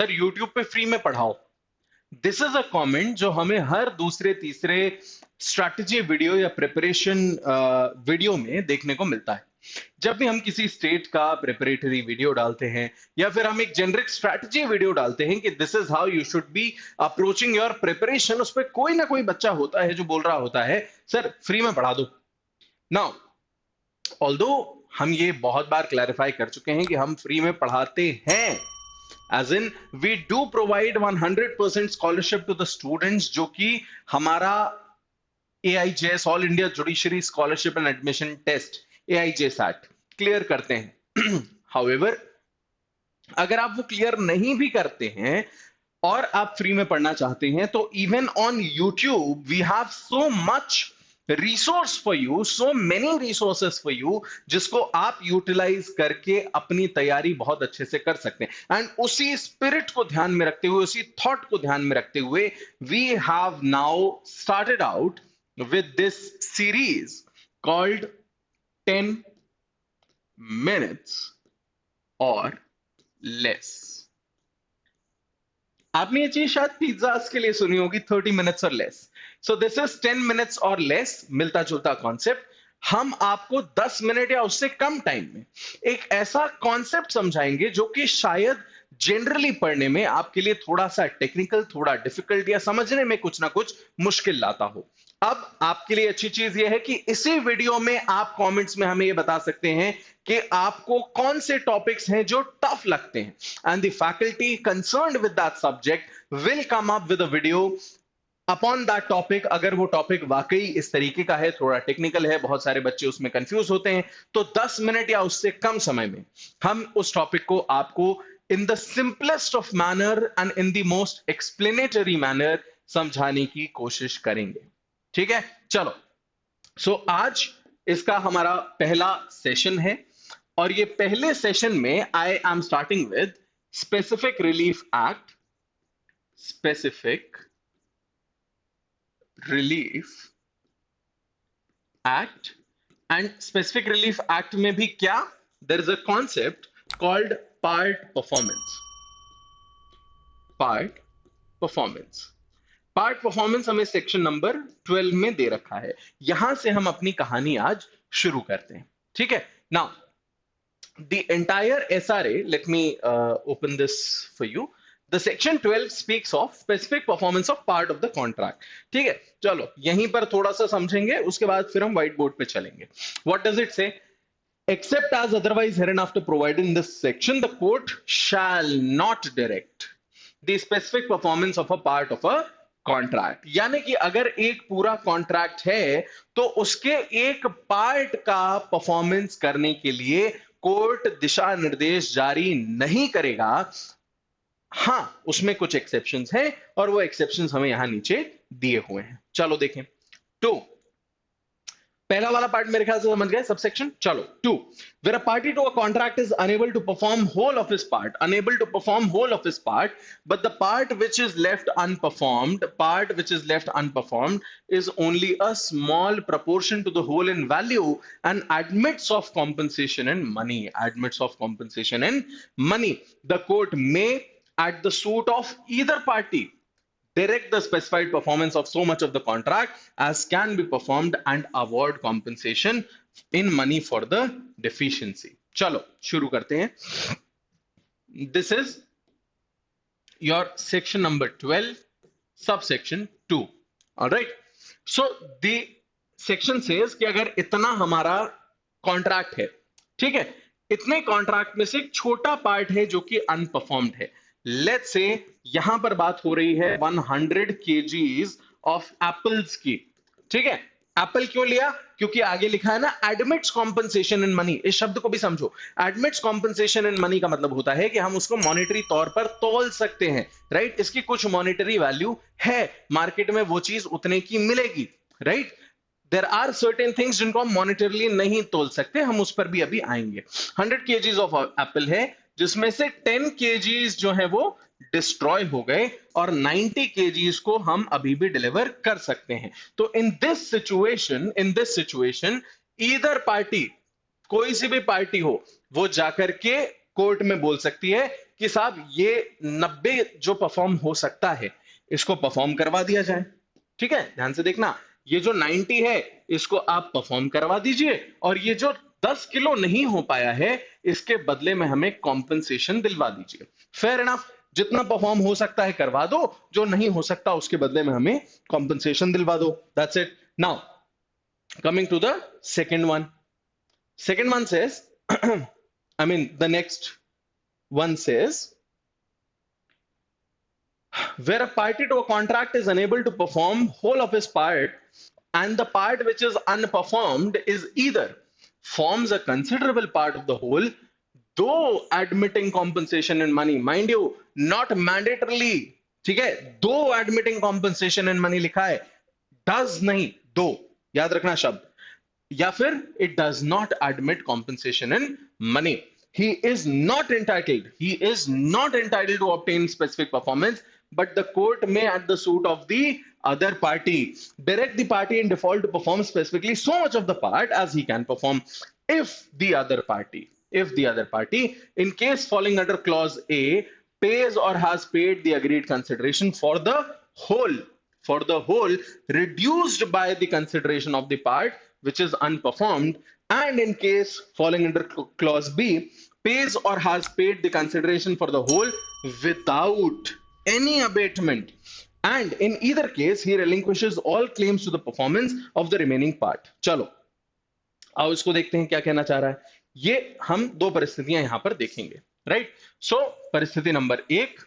Sir YouTube पे free में पढ़ाओ। दिस इज अ कमेंट जो हमें हर दूसरे तीसरे स्ट्रैटेजी वीडियो या प्रिपरेशन वीडियो में देखने को मिलता है। जब भी हम किसी स्टेट का प्रिपरेटरी वीडियो डालते हैं या फिर हम एक जेनरिक स्ट्रैटेजी वीडियो डालते हैं कि this is how you should be approaching your preparation, उस पर कोई ना कोई बच्चा होता है जो बोल रहा होता है सर फ्री में पढ़ा दो। नाउ ऑल्दो हम ये बहुत बार क्लैरिफाई कर चुके हैं कि हम फ्री में पढ़ाते हैं, as in we do provide 100% scholarship to the students, जो कि हमारा AIJS all India judiciary scholarship and admission test AIJSAT clear करते हैं। हाउएवर अगर आप वो क्लियर नहीं भी करते हैं और आप फ्री में पढ़ना चाहते हैं तो even on YouTube we have so much resource for you, so many resources for you, जिसको आप यूटिलाइज करके अपनी तैयारी बहुत अच्छे से कर सकते हैं। एंड उसी स्पिरिट को ध्यान में रखते हुए, उसी थॉट को ध्यान में रखते हुए we have now started out with this series called 10 minutes or less। आपने ये चीज शायद पिज्जास के लिए सुनी होगी, 30 minutes और less. So this is 10 minutes और लेस, मिलता जुलता कॉन्सेप्ट। हम आपको 10 मिनट या उससे कम टाइम में एक ऐसा कॉन्सेप्ट समझाएंगे जो कि शायद जनरली पढ़ने में आपके लिए थोड़ा सा टेक्निकल, थोड़ा डिफिकल्ट या समझने में कुछ ना कुछ मुश्किल लाता हो। अब आपके लिए अच्छी चीज यह है कि इसी वीडियो में आप कमेंट्स में हमें यह बता सकते हैं कि आपको कौन से टॉपिक्स हैं जो टफ लगते हैं, and the faculty concerned with that subject will come up with a video upon that topic. अगर वो टॉपिक वाकई इस तरीके का है, थोड़ा टेक्निकल है, बहुत सारे बच्चे उसमें कंफ्यूज होते हैं, तो 10 मिनट या उससे कम समय में हम उस टॉपिक को आपको in the simplest of manner and in the most explanatory manner समझाने की कोशिश करेंगे। ठीक है, चलो। सो आज इसका हमारा पहला सेशन है और ये पहले सेशन में I am starting with specific relief act, specific relief act. And specific relief act में भी क्या, there is a concept called part performance. Part performance, part performance हमें सेक्शन नंबर 12 में दे रखा है। यहां से हम अपनी कहानी आज शुरू करते हैं। ठीक है, now the entire SRA, let me open this for you. The section 12 speaks of specific performance of part of the contract। ठीक है, चलो यहीं पर थोड़ा सा समझेंगे, उसके बाद फिर हम व्हाइट बोर्ड पे चलेंगे। What does it say? Except as otherwise hereinafter provided in this section, the court shall not direct the specific performance of a part of a contract. यानी कि अगर एक पूरा कॉन्ट्रैक्ट है तो उसके एक पार्ट का परफॉर्मेंस करने के लिए कोर्ट दिशा निर्देश जारी नहीं करेगा। हां, उसमें कुछ एक्सेप्शंस हैं और वो एक्सेप्शंस हमें यहां नीचे दिए हुए हैं। चलो देखें। तो पहला वाला पार्ट मेरे ख्याल से समझ गए, सबसेक्शन। चलो 2, where a party to a contract is unable to perform whole of his part, unable to perform whole of his part, but the part which is left unperformed, is only a small proportion to the whole in value and admits of compensation in money, the court may at the suit of either party direct the specified performance of so much of the contract as can be performed and award compensation in money for the deficiency। चलो शुरू करते हैं। This is your section number 12, subsection 2। All right, so the section says कि अगर इतना हमारा contract है, ठीक है, इतने कॉन्ट्रैक्ट में से एक छोटा पार्ट है जो कि अनपरफॉर्म्ड है। लेट्स से यहां पर बात हो रही है 100 kgs ऑफ एप्पल्स की। ठीक है, एप्पल क्यों लिया? क्योंकि आगे लिखा है ना एडमिट्स कॉम्पनसेशन इन मनी। इस शब्द को भी समझो। एडमिट्स कॉम्पनसेशन इन मनी का मतलब होता है कि हम उसको मॉनेटरी तौर पर तौल सकते हैं, राइट। इसकी कुछ मॉनेटरी वैल्यू है, मार्केट में वो चीज उतने की मिलेगी, right. There are certain things जिनको हम मॉनेटरली नहीं तोल सकते, हम उस पर भी अभी आएंगे। 100 kgs ऑफ एप्पल है जिसमें से 10 kgs जो है वो डिस्ट्रॉय हो गए और 90 kgs को हम अभी भी डिलीवर कर सकते हैं। तो in this situation either party, कोई सी भी पार्टी हो, वो जाकर के कोर्ट में बोल सकती है कि साहब ये 90 जो परफॉर्म हो सकता है इसको परफॉर्म करवा दिया जाए। ठीक है, ध्यान से देखना, ये जो 90 है इसको आप परफॉर्म करवा दीजिए, और ये जो 10 किलो नहीं हो पाया है इसके बदले में हमें कॉम्पनसेशन दिलवा दीजिए। फेयर इनफ, जितना परफॉर्म हो सकता है करवा दो, जो नहीं हो सकता उसके बदले में हमें कॉम्पनसेशन दिलवा दो। That's it. Now coming to the second one. Second one says I mean the next one says, where a party to a contract is unable to perform whole of his part, and the part which is unperformed is either forms a considerable part of the whole, though admitting compensation in money, mind you, not mandatorily, ठीक है, though admitting compensation in money लिखा है, does नहीं, though, याद रखना शब्द, या फिर it does not admit compensation in money. He is not entitled to obtain specific performance, but the court may, at the suit of the other party, direct the party in default to perform specifically so much of the part as he can perform, if the other party, in case falling under clause A, pays or has paid the agreed consideration for the whole, reduced by the consideration of the part which is unperformed, and in case falling under clause B, pays or has paid the consideration for the whole without any abatement, and in either case he relinquishes all claims to the performance of the remaining part. चलो आओ इसको देखते हैं क्या कहना चाह रहा है। ये हम दो परिस्थितियां यहां पर देखेंगे, राइट। सो परिस्थिति नंबर 1,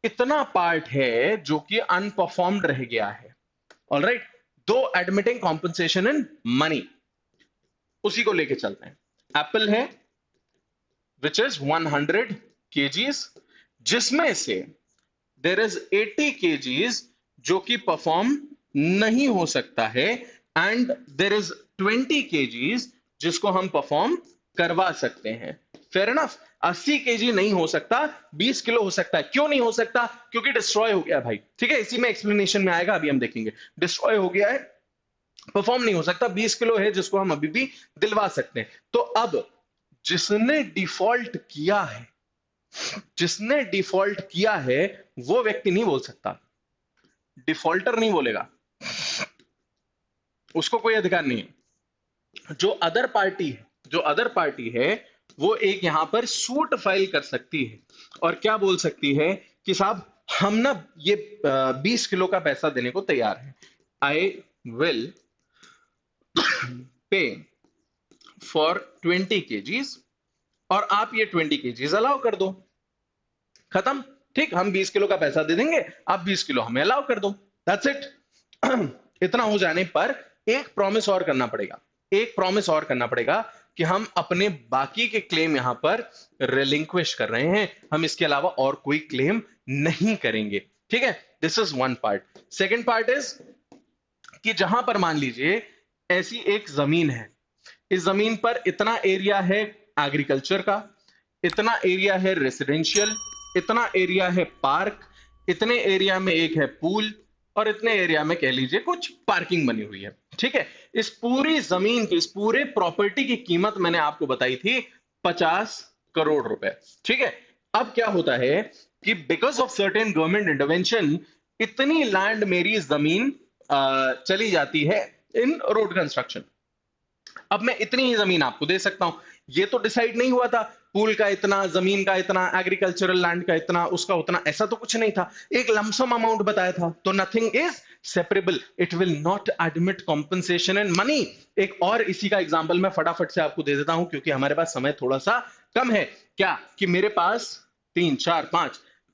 इतना पार्ट है जो कि अनपरफॉर्म्ड रह गया है, ऑलराइट, दो एडमिटिंग कॉम्पनसेशन इन मनी, उसी को लेके चलते हैं। एप्पल है विच इज 100 kgs, जिसमें से देयर इज 80 kgs जो कि परफॉर्म नहीं हो सकता है, एंड देयर इज 20 kgs जिसको हम परफॉर्म करवा सकते हैं। फेयर इनफ, 80 kg नहीं हो सकता, 20 किलो हो सकता है। क्यों नहीं हो सकता? क्योंकि डिस्ट्रॉय हो गया भाई, ठीक है, इसी में एक्सप्लेनेशन में आएगा, अभी हम देखेंगे। डिस्ट्रॉय हो गया है, परफॉर्म नहीं हो सकता, 20 किलो है जिसको हम अभी भी दिलवा सकते हैं। तो अब जिसने डिफॉल्ट किया है वो व्यक्ति नहीं बोल सकता, डिफॉल्टर नहीं बोलेगा, उसको कोई अधिकार नहीं है। जो अदर पार्टी है वो एक यहां पर सूट फाइल कर सकती है, और क्या बोल सकती है कि साहब हम ना ये 20 किलो का पैसा देने को तैयार है, I will pay for 20 kgs, और आप ये 20 kgs अलाउ कर दो, खत्म, ठीक, हम 20 किलो का पैसा दे देंगे, आप 20 किलो हमें अलाउ कर दो, दैट्स इट। इतना हो जाने पर एक प्रॉमिस और करना पड़ेगा कि हम अपने बाकी के क्लेम यहां पर रिलिंक्विश कर रहे हैं, हम इसके अलावा और कोई क्लेम नहीं करेंगे, ठीक है। This is one part. Second part is कि जहां पर मान लीजिए ऐसी एक जमीन है, इस जमीन पर इतना एरिया है एग्रीकल्चर का, इतना एरिया है रेसिडेंशियल, इतना एरिया है पार्क, इतने एरिया में एक है पूल, और इतने एरिया में कह लीजिए कुछ पार्किंग बनी हुई है, ठीक है। इस पूरी जमीन की, इस पूरे प्रॉपर्टी की कीमत मैंने आपको बताई थी 50 करोड़ रुपए, ठीक है। अब क्या होता है कि because of certain government intervention इतनी लैंड मेरी जमीन चली जाती है इन रोड कंस्ट्रक्शन। अब मैं इतनी ही जमीन आपको दे सकता हूं, ये तो डिसाइड नहीं हुआ था, पूल का इतना, जमीन का इतना, एग्रीकल्चरल लैंड का इतना, उसका उतना, ऐसा तो कुछ नहीं था, एक लमसम अमाउंट बताया था। तो nothing is separable, it will not admit compensation in money. एक और इसी का एग्जांपल मैं फटाफट से आपको दे देता हूं, क्योंकि हमारे पास समय थोड़ा सा कम है। क्या कि मेरे पास 3 4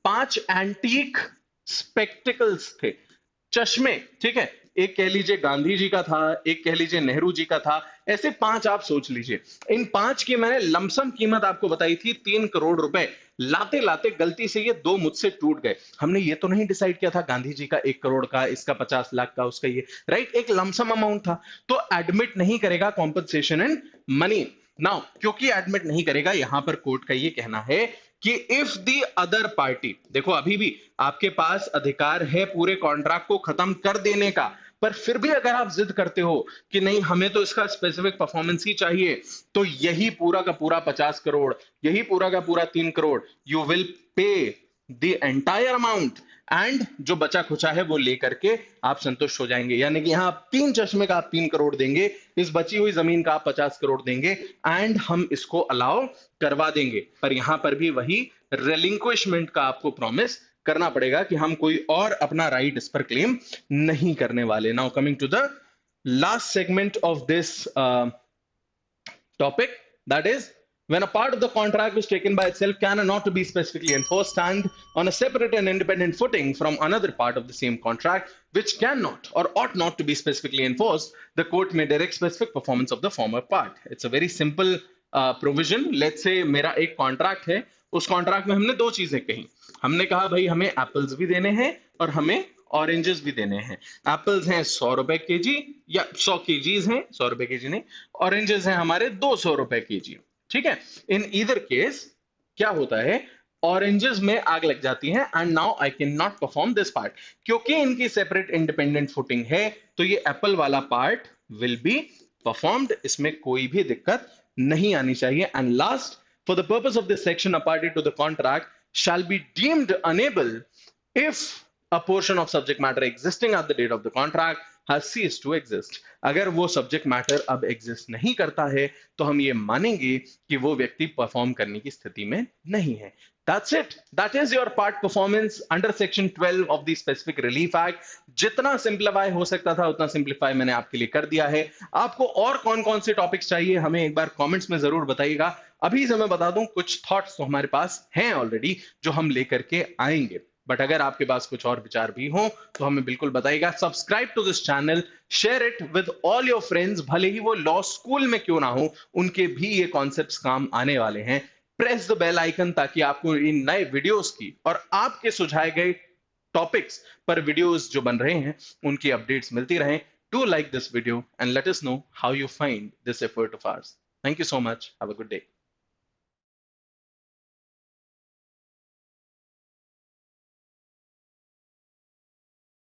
5 एंटीक स्पेक्टिकल्स थे, चश्मे, ठीक है, एक कह लीजिए गांधी जी का था, एक कह लीजिए नेहरू जी का था, ऐसे 5 आप सोच लीजिए। इन 5 की मैंने लमसम कीमत आपको बताई थी 3 करोड़ रुपए, लाते लाते गलती से ये 2 मुझसे टूट गए। हमने ये तो नहीं डिसाइड किया था गांधी जी का 1 करोड़ का, इसका 50 लाख का, उसका ये, राइट, एक लमसम अमाउंट था, तो एडमिट नहीं करेगा कॉम्पनसेशन इन मनी। नाउ क्योंकि एडमिट नहीं करेगा, यहां पर कोर्ट का ये कहना है कि इफ द अदर पार्टी, देखो अभी भी आपके पास अधिकार है पूरे कॉन्ट्रैक्ट को खत्म कर देने का, पर फिर भी अगर आप जिद करते हो कि नहीं हमें तो इसका स्पेसिफिक परफॉर्मेंस ही चाहिए, तो यही पूरा का पूरा 50 करोड़, यही पूरा का पूरा 3 crore, you will pay the entire amount, and जो बचा खुचा है वो लेकर के आप संतुष्ट हो जाएंगे। यानी कि यहाँ 3 चश्मे का आप 3 करोड़ देंगे, इस बची हुई जमीन का आप 50 करोड़ देंगे, एंड हम इसको अलाउ करवा देंगे। पर यहां पर भी वही रेलिंक्विशमेंट का आपको प्रॉमिस करना पड़ेगा कि हम कोई और अपना राइट इस पर क्लेम नहीं करने वाले। Now coming to the last segment of this topic, that is, when a part of the contract is taken by itself cannot be specifically enforced, stand on a separate and independent footing from another part of the same contract which cannot or ought not to be specifically enforced, the court may direct specific performance of the former part. It's a very simple provision. Let's say मेरा एक contract है, उस contract में हमने दो चीजें कही। हमने कहा भाई हमें एप्पल्स भी देने हैं और हमें ऑरेंजेस भी देने हैं। एप्पल्स हैं 100 रुपए केजी, या 100 केजीज हैं, 100 रुपए केजी नहीं, ऑरेंजेस हैं हमारे 200 रुपए केजी। ठीक है, इन ईदर केस क्या होता है, ऑरेंजेस में आग लग जाती है and now I can not perform this part. क्योंकि इनकी सेपरेट इंडिपेंडेंट फुटिंग है तो ये एप्पल वाला पार्ट विल बी परफॉर्म्ड, इसमें कोई भी दिक्कत नहीं आनी चाहिए। And last, for the purpose of this section a party to the contract shall be deemed unable if a portion of subject matter existing at the date of the contract has ceased to exist. अगर वो subject matter अब exist नहीं करता है तो हम ये मानेंगे कि वो व्यक्ति परफॉर्म करने की स्थिति में नहीं है। That's it. That is your part performance under section 12 of the specific relief act. जितना सिंप्लीफाई हो सकता था उतना सिंप्लीफाई मैंने आपके लिए कर दिया है। आपको और कौन कौन से टॉपिक्स चाहिए हमें एक बार कमेंट्स में जरूर बताइएगा। अभी से मैं बता दूं कुछ थॉट्स तो हमारे पास हैं ऑलरेडी जो हम लेकर के आएंगे, बट अगर आपके पास कुछ और विचार भी हो तो हमें बिल्कुल बताइएगा। Subscribe to this channel, share it with all your friends, भले ही वो लॉ स्कूल में क्यों ना हो, उनके भी ये कॉन्सेप्ट्स काम आने वाले हैं। प्रेस द बेल आइकन ताकि आपको इन नए वीडियोस की और आपके सुझाए गए टॉपिक्स पर वीडियोस जो बन रहे हैं उनकी अपडेट्स मिलती रहें। Do like this video and let us know how you find this effort of hours. Thank you so much, have a good day.